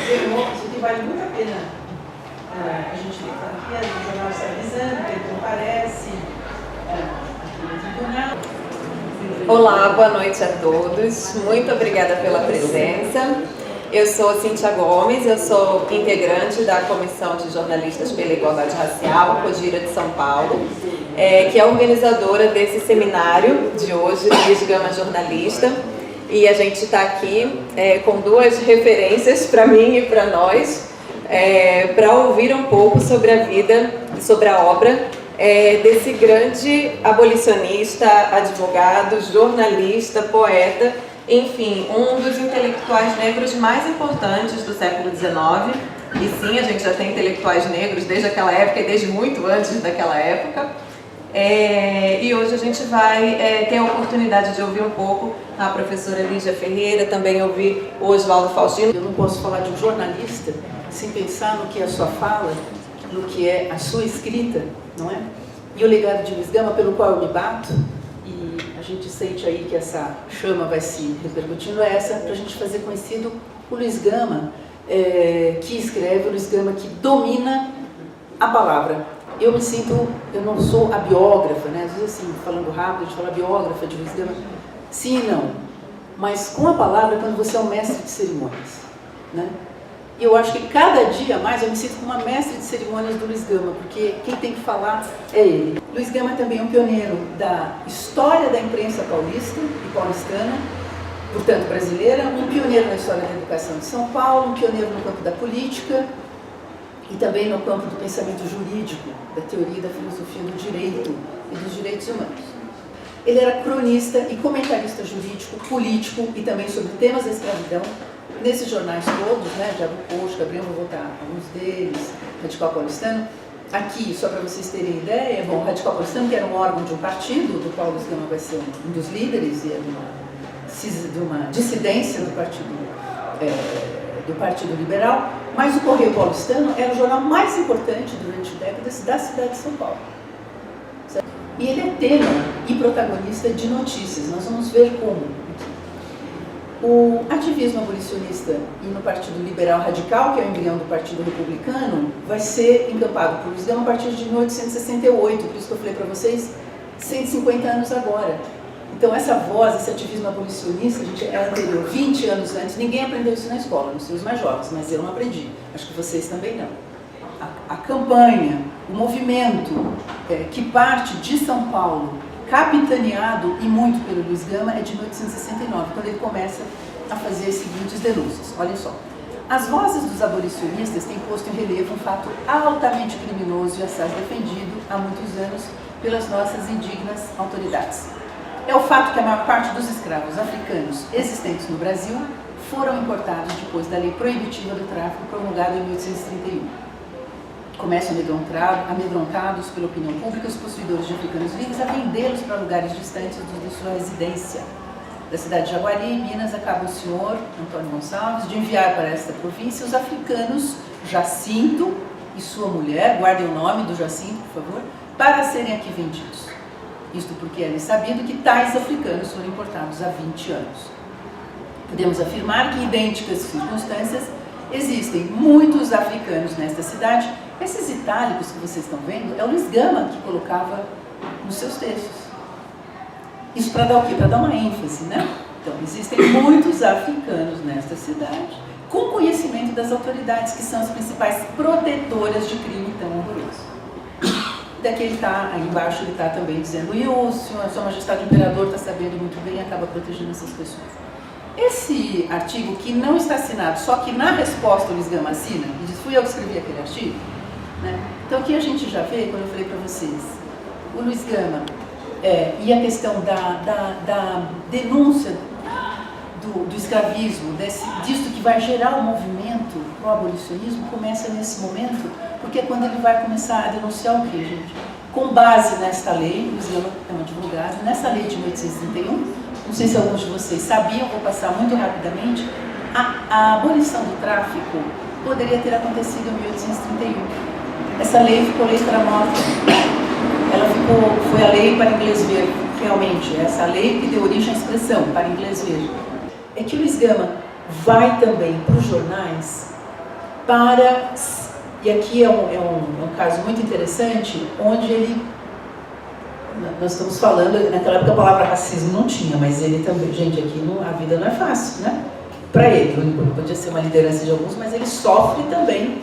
Isso aqui vale muito a pena a gente ficar aqui, o jornal está avisando, que ele comparece aqui no tribunal. Olá, boa noite a todos. Muito obrigada pela presença. Eu sou Cíntia Gomes, eu sou integrante da Comissão de Jornalistas pela Igualdade Racial, COJIRA de São Paulo, que é organizadora desse seminário de hoje, Luiz Gama Jornalista. E a gente está aqui com duas referências para mim e para nós, para ouvir um pouco sobre a vida e sobre a obra desse grande abolicionista, advogado, jornalista, poeta, enfim, um dos intelectuais negros mais importantes do século XIX. E sim, a gente já tem intelectuais negros desde aquela época e desde muito antes daquela época. E hoje a gente vai ter a oportunidade de ouvir um pouco a professora Lígia Ferreira, também ouvir o Oswaldo Faustino. Eu não posso falar de um jornalista sem pensar no que é a sua fala, no que é a sua escrita, não é? E o legado de Luiz Gama, pelo qual eu me bato, e a gente sente aí que essa chama vai se repercutindo, é essa, para a gente fazer conhecido o Luiz Gama, que escreve, o Luiz Gama que domina a palavra. Eu me sinto, eu não sou a biógrafa, né? Às vezes assim, falando rápido, a gente fala biógrafa de Luiz Gama. Sim e não. Mas com a palavra, quando você é um mestre de cerimônias, né? E eu acho que cada dia mais eu me sinto como uma mestre de cerimônias do Luiz Gama, porque quem tem que falar é ele. Luiz Gama também é um pioneiro da história da imprensa paulista e paulistana, portanto brasileira, um pioneiro na história da educação de São Paulo, um pioneiro no campo da política e também no campo do pensamento jurídico, da teoria e da filosofia do direito e dos direitos humanos. Ele era cronista e comentarista jurídico, político e também sobre temas da escravidão, nesses jornais todos, né, Diabo Coxo, Gabriel, vou botar alguns deles, Radical Paulistano. Aqui, só para vocês terem ideia, bom, Radical Paulistano, que era um órgão de um partido, do qual Luiz Gama vai ser um dos líderes, e é de uma dissidência do Partido Liberal, mas o Correio Paulistano era o jornal mais importante durante décadas da cidade de São Paulo. Certo? E ele é tema e protagonista de notícias, nós vamos ver como. O ativismo abolicionista e no Partido Liberal Radical, que é o embrião do Partido Republicano, vai ser encampado por Luiz Gama a partir de 1868, por isso que eu falei para vocês, 150 anos agora. Então essa voz, esse ativismo abolicionista, gente, é anterior, 20 anos antes, ninguém aprendeu isso na escola, não sei os mais jovens, mas eu não aprendi, acho que vocês também não. A campanha, o movimento que parte de São Paulo, capitaneado e muito pelo Luiz Gama, é de 1869, quando ele começa a fazer as seguintes denúncias. Olhem só. As vozes dos abolicionistas têm posto em relevo um fato altamente criminoso e assaz defendido há muitos anos pelas nossas indignas autoridades. É o fato que a maior parte dos escravos africanos existentes no Brasil foram importados depois da lei proibitiva do tráfico promulgada em 1831. Começam amedrontados pela opinião pública os possuidores de africanos livres a vendê-los para lugares distantes de sua residência. Da cidade de Jaguari, Minas, acaba o senhor Antônio Gonçalves de enviar para esta província os africanos Jacinto e sua mulher, guardem o nome do Jacinto, por favor, para serem aqui vendidos. Isto porque é sabido que tais africanos foram importados há 20 anos. Podemos afirmar que, em idênticas circunstâncias, existem muitos africanos nesta cidade. Esses itálicos que vocês estão vendo é o Luiz Gama que colocava nos seus textos. Isso para dar o quê? Para dar uma ênfase, né? Então, existem muitos africanos nesta cidade com conhecimento das autoridades, que são as principais protetoras de crime tão horroroso. Daqui ele está, aí embaixo ele está também dizendo, e o senhor, a sua majestade o imperador está sabendo muito bem e acaba protegendo essas pessoas. Esse artigo, que não está assinado, só que na resposta o Luiz Gama assina, e diz, fui eu que escrevi aquele artigo, né? Então aqui a gente já vê, quando eu falei para vocês, o Luiz Gama e a questão da denúncia do escravismo, disso que vai gerar o movimento pro abolicionismo, começa nesse momento, porque é quando ele vai começar a denunciar o quê, gente? Com base nesta lei, Luiz Gama é um advogado, nessa lei de 1831, não sei se alguns de vocês sabiam, vou passar muito rapidamente, a abolição do tráfico poderia ter acontecido em 1831. Essa lei ficou lei para morta. Foi a lei para inglês ver, realmente, essa lei que deu origem à expressão para inglês ver. É que o Luiz Gama vai também para os jornais para... E aqui é um caso muito interessante, onde ele... Nós estamos falando, naquela época a palavra racismo não tinha, mas ele também... Gente, aqui a vida não é fácil, né? Para ele, ele podia ser uma liderança de alguns, mas ele sofre também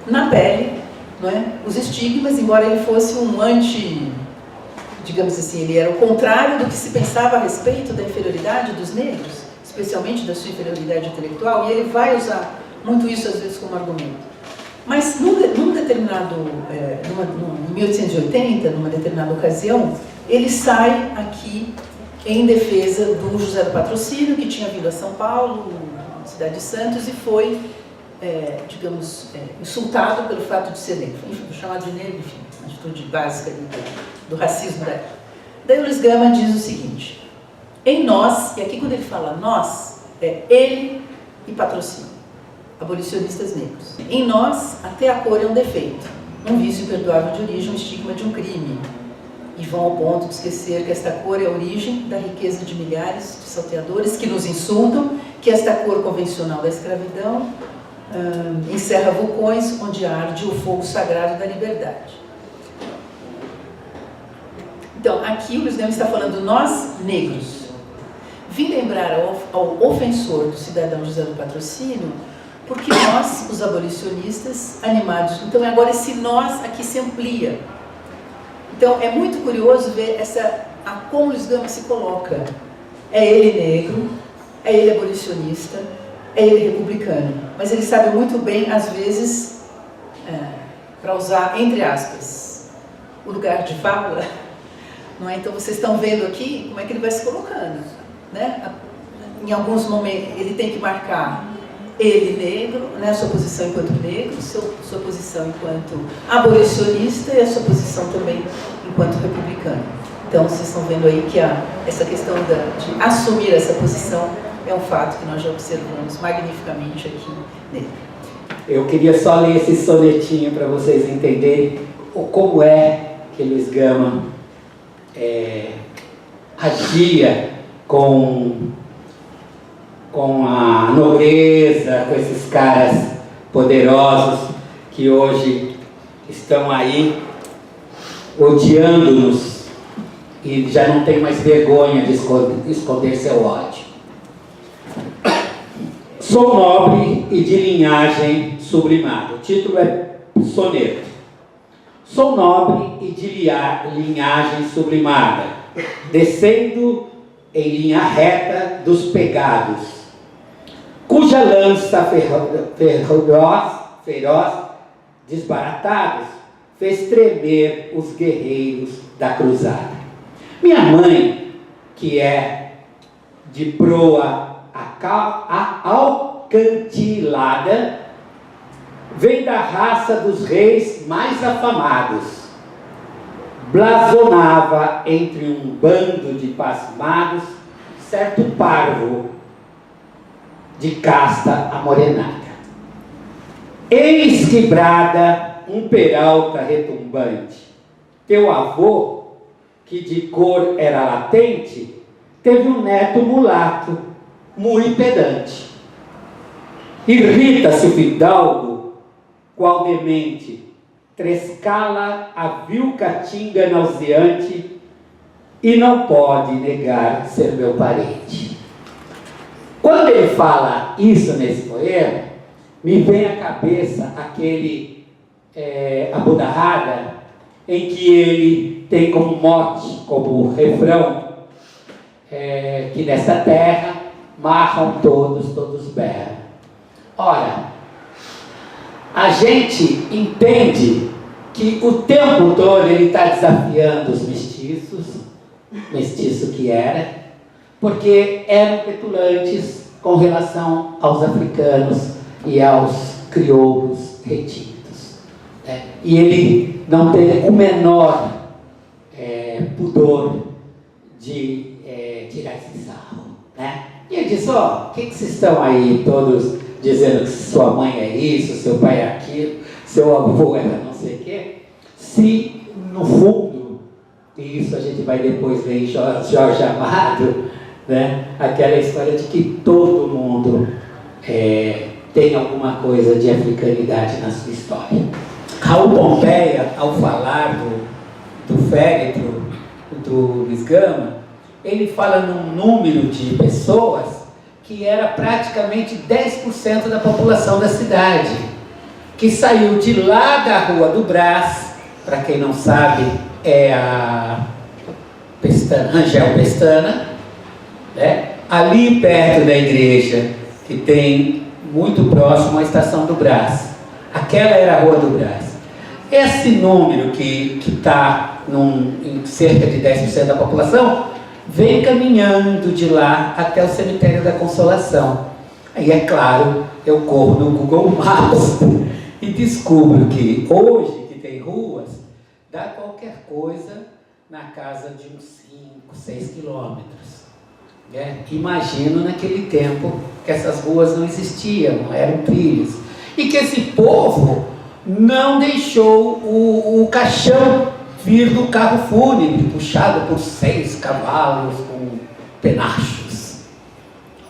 na pele, não é? Os estigmas, embora ele fosse um digamos assim, ele era o contrário do que se pensava a respeito da inferioridade dos negros, especialmente da sua inferioridade intelectual, e ele vai usar muito isso às vezes como argumento. Mas num determinado, em 1880, numa determinada ocasião, ele sai aqui em defesa do José do Patrocínio, que tinha vindo a São Paulo, na cidade de Santos, e foi, digamos, insultado pelo fato de ser negro, chamado de negro, enfim, uma atitude básica do racismo da época. Daí o Luiz Gama diz o seguinte: em nós, e aqui quando ele fala nós, é ele e Patrocínio, abolicionistas negros. Em nós, até a cor é um defeito, um vício imperdoável de origem, um estigma de um crime. E vão ao ponto de esquecer que esta cor é a origem da riqueza de milhares de salteadores que nos insultam, que esta cor convencional da escravidão encerra vulcões onde arde o fogo sagrado da liberdade. Então, aqui o Luiz Gama está falando nós, negros. Vim lembrar ao ofensor do cidadão José do Patrocínio, porque nós, os abolicionistas, animados... Então, agora esse nós aqui se amplia. Então, é muito curioso ver como Luiz Gama se coloca. É ele negro, é ele abolicionista, é ele republicano. Mas ele sabe muito bem, às vezes, para usar, entre aspas, o lugar de fala, não é? Então, vocês estão vendo aqui como é que ele vai se colocando, né? Em alguns momentos, ele tem que marcar ele negro, né, a sua posição enquanto negro, sua posição enquanto abolicionista e a sua posição também enquanto republicano. Então, vocês estão vendo aí que essa questão de assumir essa posição é um fato que nós já observamos magnificamente aqui nele. Eu queria só ler esse sonetinho para vocês entenderem como é que Luiz Gama agia com a nobreza, com esses caras poderosos que hoje estão aí odiando-nos e já não tem mais vergonha de esconder seu ódio. Sou nobre e de linhagem sublimada. O título é soneto. Sou nobre e de linhagem sublimada, descendo em linha reta dos pegados, cuja lança feroz, desbaratados, fez tremer os guerreiros da cruzada. Minha mãe, que é de proa alcantilada, vem da raça dos reis mais afamados. Blasonava entre um bando de pasmados certo parvo de casta amorenada. Eis que brada um peralta retumbante. Teu avô, que de cor era latente, teve um neto mulato, muito pedante. Irrita-se o fidalgo, qual demente, trescala a vil catinga nauseante e não pode negar ser meu parente. Quando ele fala isso nesse poema, me vem à cabeça aquele Abu Darrada, em que ele tem como mote, como refrão, que nesta terra marram todos, todos berram. Ora, a gente entende que o tempo todo ele está desafiando os mestiços, mestiço que era, porque eram petulantes com relação aos africanos e aos crioulos retidos. E ele não teve o menor pudor de tirar esse sarro. Né? E ele disse: ó, o que vocês estão aí todos dizendo que sua mãe é isso, seu pai é aquilo, seu avô era não sei o quê, se no fundo, e isso a gente vai depois ver em Jorge Amado, né? Aquela história de que todo mundo tem alguma coisa de africanidade na sua história. Raul Pompeia, ao falar do féretro do Luiz Gama, ele fala num número de pessoas que era praticamente 10% da população da cidade, que saiu de lá da Rua do Brás, para quem não sabe, é a Rangel Pestana, né? Ali perto da igreja, que tem muito próximo à Estação do Brás. Aquela era a Rua do Brás. Esse número que está em cerca de 10% da população, vem caminhando de lá até o Cemitério da Consolação. Aí, é claro, eu corro no Google Maps e descubro que hoje, que tem ruas, dá qualquer coisa na casa de uns 5, 6 quilômetros. Imagino naquele tempo que essas ruas não existiam, eram trilhos. E que esse povo não deixou o caixão vir do carro fúnebre, puxado por 6 cavalos com penachos.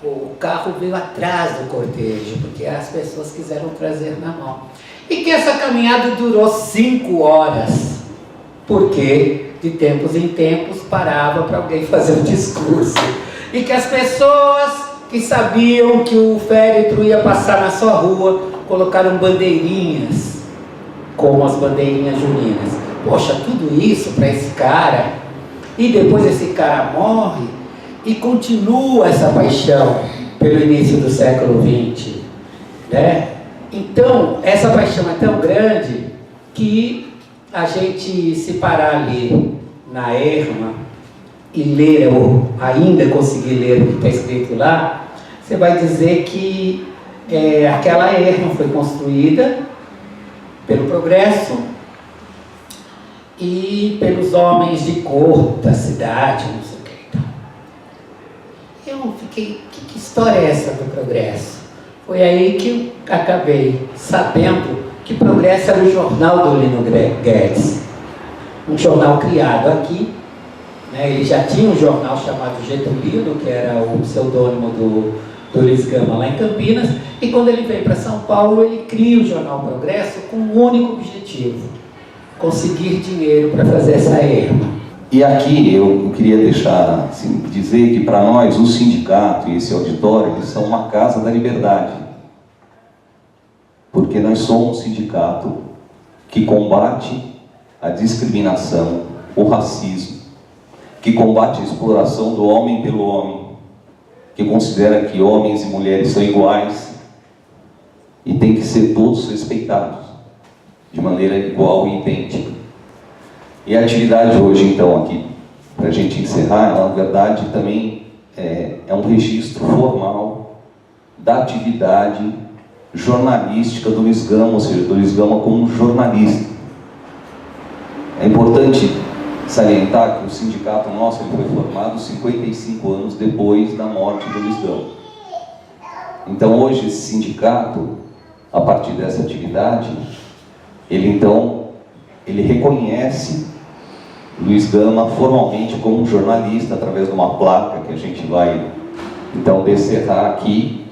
O carro veio atrás do cortejo, porque as pessoas quiseram trazer na mão. E que essa caminhada durou 5 horas, porque de tempos em tempos parava para alguém fazer um discurso. E que as pessoas que sabiam que o féretro ia passar na sua rua, colocaram bandeirinhas, como as bandeirinhas juninas. Poxa, tudo isso para esse cara, e depois esse cara morre, e continua essa paixão pelo início do século XX, né? Então, essa paixão é tão grande que a gente se parar ali na erma e ler, ou ainda conseguir ler o que está escrito lá, você vai dizer que aquela erma foi construída pelo progresso e pelos homens de cor da cidade, não sei o que. Então, eu fiquei, que história é essa do progresso? Foi aí que eu acabei sabendo que Progresso era o jornal do Lino Guedes, um jornal criado aqui, né? Ele já tinha um jornal chamado Getulino, que era o pseudônimo do Luiz Gama lá em Campinas, e quando ele veio para São Paulo, ele cria o jornal Progresso com um único objetivo: conseguir dinheiro para fazer essa erma. E aqui eu queria deixar, assim, dizer que para nós o sindicato e esse auditório, eles são uma casa da liberdade, porque nós somos um sindicato que combate a discriminação, o racismo, que combate a exploração do homem pelo homem, que considera que homens e mulheres são iguais e tem que ser todos respeitados de maneira igual e idêntica. E a atividade hoje, então, aqui, para a gente encerrar, ela, na verdade, também é um registro formal da atividade jornalística do Luiz Gama, ou seja, do Luiz Gama como jornalista. É importante salientar que o sindicato nosso ele foi formado 55 anos depois da morte do Luiz Gama. Então, hoje, esse sindicato, a partir dessa atividade, ele reconhece Luiz Gama formalmente como um jornalista, através de uma placa que a gente vai, então, descerrar aqui.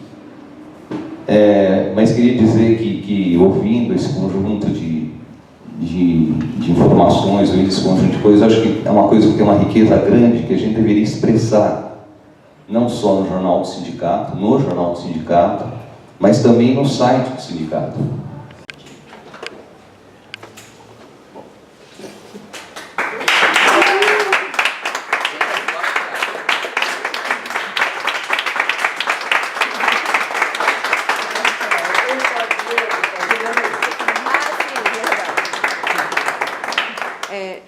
Mas queria dizer que ouvindo esse conjunto de informações, ouvindo esse conjunto de coisas, acho que é uma coisa que tem uma riqueza grande que a gente deveria expressar, não só no jornal do sindicato, mas também no site do sindicato.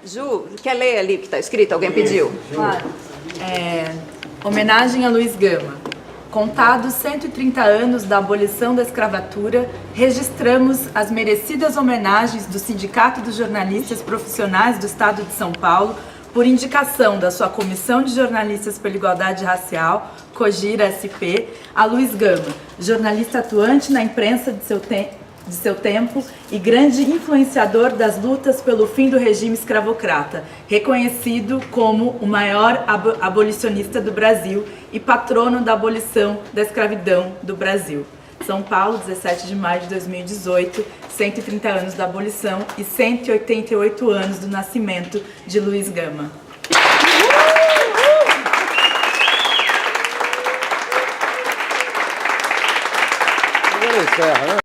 Ju, quer ler ali o que está escrito? Alguém pediu? Claro. Homenagem a Luiz Gama. Contados 130 anos da abolição da escravatura, registramos as merecidas homenagens do Sindicato dos Jornalistas Profissionais do Estado de São Paulo, por indicação da sua Comissão de Jornalistas pela Igualdade Racial, COGIRA SP, a Luiz Gama, jornalista atuante na imprensa de seu tempo e grande influenciador das lutas pelo fim do regime escravocrata, reconhecido como o maior abolicionista do Brasil e patrono da abolição da escravidão do Brasil. São Paulo, 17 de maio de 2018, 130 anos da abolição e 188 anos do nascimento de Luiz Gama. Agora encerra, né?